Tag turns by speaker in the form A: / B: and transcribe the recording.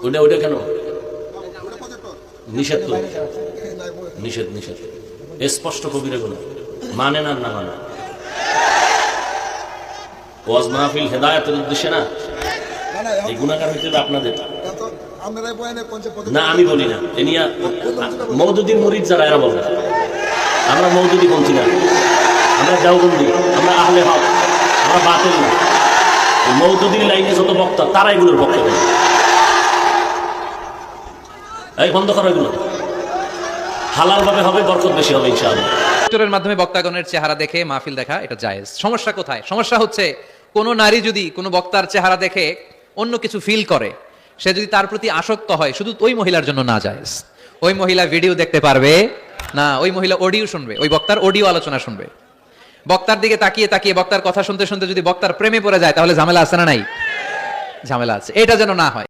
A: ওটা ওটা কেন নিষেধ তো, নিষেধ নিষেধ স্পষ্ট কবিরা গুনাহ, মানেন আর না মানেন। ওয়াজ মাহফিল হেদায়েতের উদ্দেশ্যে না, এই গুনাহগার হইতে হবে আপনাদের না, আমি বলি না। এ নিয়ে মওদুদীর মুরিদ যারা এরা বলে আমরা মওদুদী পন্থী না, আমরা দেওবন্দি, আমরা আহলে হক, আমরা বাতিল না। মওদুদীর লাইনে যত বক্তা তারা এগুলোর পক্ষে বলে। এই বন্ধ করো এগুলো, হালাল ভাবে হবে, বরকত বেশি হবে ইনশাআল্লাহ।
B: লেকচারের মাধ্যমে বক্তাগণের চেহারা দেখে মাহফিল দেখা এটা জায়েজ। সমস্যা কোথায়? সমস্যা হচ্ছে কোন নারী যদি কোনো বক্তার চেহারা দেখে অন্য কিছু ফিল করে, সে যদি তার প্রতি আসক্ত হয়, শুধু ওই মহিলার জন্য না জায়েজ। ওই মহিলা ভিডিও দেখতে পারবে না, ওই মহিলা অডিও শুনবে, ওই বক্তার অডিও আলোচনা শুনবে। বক্তার দিকে তাকিয়ে তাকিয়ে বক্তার কথা শুনতে শুনতে যদি বক্তার প্রেমে পড়ে যায়, তাহলে ঝামেলা আছে না নাই? ঝামেলা আছে, এটা যেন না হয়।